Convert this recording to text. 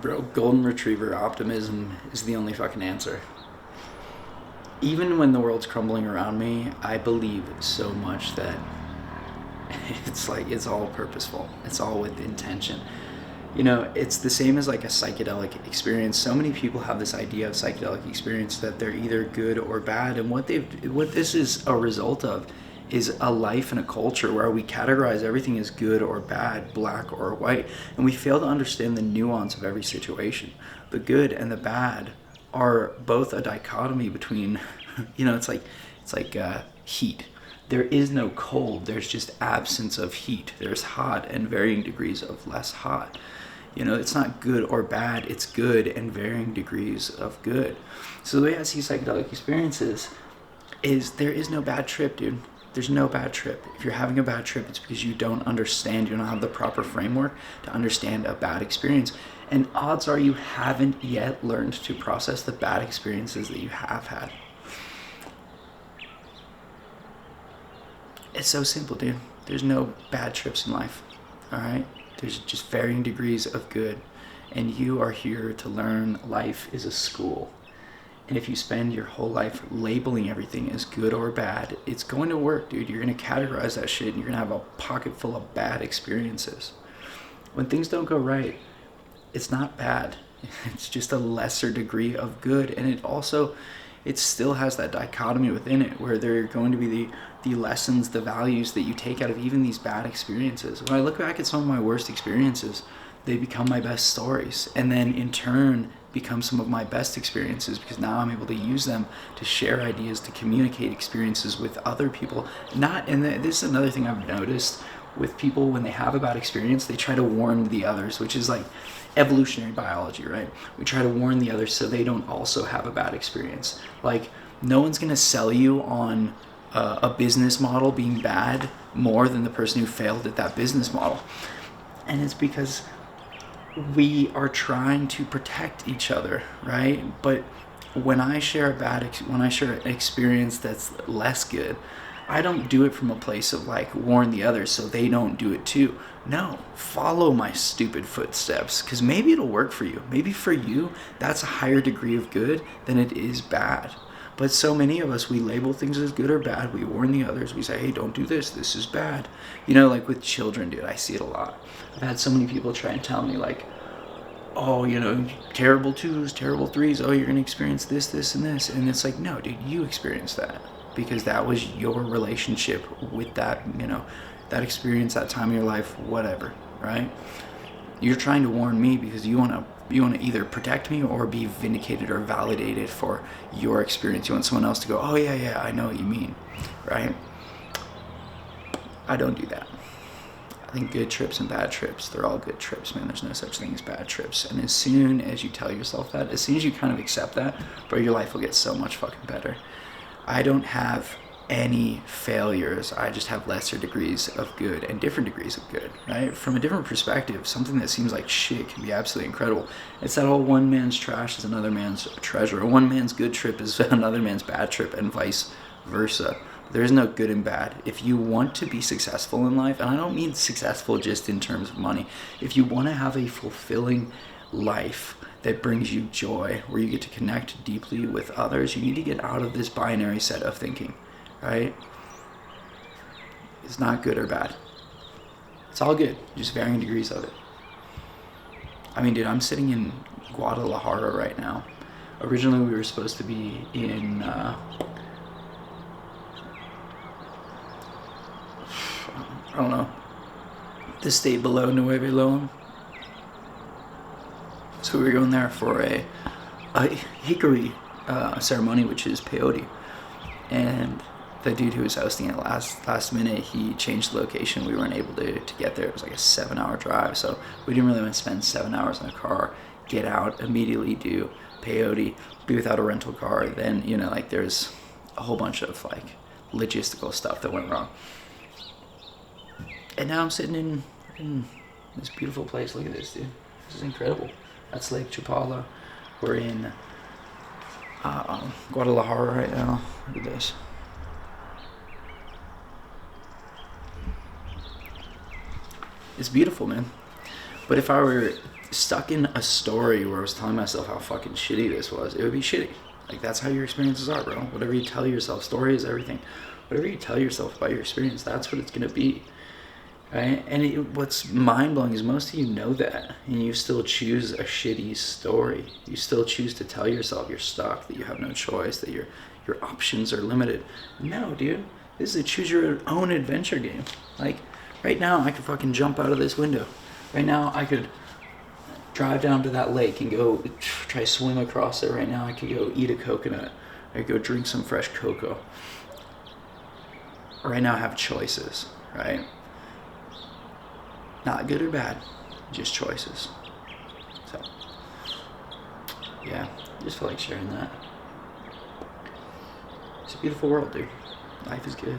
Bro, golden retriever optimism is the only fucking answer. Even when the world's crumbling around me, I believe so much that it's like it's all purposeful. It's all with intention. You know, it's the same as like a psychedelic experience. So many people have this idea of psychedelic experience that they're either good or bad, and what this is a result of is a life and a culture where we categorize everything as good or bad, black or white, and we fail to understand the nuance of every situation. The good and the bad are both a dichotomy between, it's like heat. There is no cold, there's just absence of heat. There's hot and varying degrees of less hot. It's not good or bad, it's good and varying degrees of good. So the way I see psychedelic experiences is there is no bad trip, dude. There's no bad trip. If you're having a bad trip, it's because you don't understand, you don't have the proper framework to understand a bad experience. And odds are you haven't yet learned to process the bad experiences that you have had. It's so simple, dude. There's no bad trips in life, all right? There's just varying degrees of good. And you are here to learn. Life is a school. And if you spend your whole life labeling everything as good or bad, it's going to work, dude. You're going to categorize that shit and you're going to have a pocket full of bad experiences. When things don't go right, it's not bad. It's just a lesser degree of good. And it still has that dichotomy within it where there are going to be the lessons, the values that you take out of even these bad experiences. When I look back at some of my worst experiences, they become my best stories, and then in turn become some of my best experiences, because now I'm able to use them to share ideas, to communicate experiences with other people. This is another thing I've noticed with people. When they have a bad experience, they try to warn the others, which is like evolutionary biology, right? We try to warn the others so they don't also have a bad experience. Like, no one's gonna sell you on a business model being bad more than the person who failed at that business model. And it's because we are trying to protect each other, right? But when I share an experience that's less good, I don't do it from a place of like warn the others so they don't do it too. No, follow my stupid footsteps, because maybe it'll work for you. Maybe for you, that's a higher degree of good than it is bad. But so many of us, we label things as good or bad. We warn the others. We say, hey, don't do this. This is bad. Like with children, dude, I see it a lot. I've had so many people try and tell me like, oh, terrible twos, terrible threes. Oh, you're going to experience this, this, and this. And it's like, no, dude, you experienced that because that was your relationship with that, that experience, that time of your life, whatever, right? You're trying to warn me because you want to either protect me or be vindicated or validated for your experience. You want someone else to go, oh yeah, I know what you mean, right? I don't do that. I think good trips and bad trips, they're all good trips, man. There's no such thing as bad trips. And as soon as you tell yourself that, as soon as you kind of accept that, bro, your life will get so much fucking better. I don't have any failures. I just have lesser degrees of good and different degrees of good, right? From a different perspective, something that seems like shit can be absolutely incredible. It's that whole one man's trash is another man's treasure. One man's good trip is another man's bad trip, and vice versa. There is no good and bad. If you want to be successful in life, and I don't mean successful just in terms of money, if you want to have a fulfilling life that brings you joy, where you get to connect deeply with others, you need to get out of this binary set of thinking, right? It's not good or bad. It's all good, just varying degrees of it. I mean, dude, I'm sitting in Guadalajara right now. Originally, we were supposed to be in I don't know, the state below Nuevo León. So we were going there for a hickory ceremony, which is peyote. And the dude who was hosting it last minute, he changed the location. We weren't able to get there. It was like a 7-hour drive. So we didn't really want to spend 7 hours in a car, get out, immediately do peyote, be without a rental car. Then, there's a whole bunch of logistical stuff that went wrong. And now I'm sitting in this beautiful place. Look at this, dude. This is incredible. That's Lake Chapala. We're in Guadalajara right now. Look at this. It's beautiful, man. But if I were stuck in a story where I was telling myself how fucking shitty this was, it would be shitty. Like, that's how your experiences are, bro. Whatever you tell yourself, story is everything. Whatever you tell yourself about your experience, that's what it's gonna be, right? And what's mind-blowing is most of you know that, and you still choose a shitty story. You still choose to tell yourself you're stuck, that you have no choice, that your options are limited. No, dude, this is a choose your own adventure game. Like, right now, I could fucking jump out of this window. Right now, I could drive down to that lake and go try swim across it. Right now, I could go eat a coconut. I could go drink some fresh cocoa. Right now, I have choices, right? Not good or bad, just choices. So, yeah, just feel like sharing that. It's a beautiful world, dude. Life is good.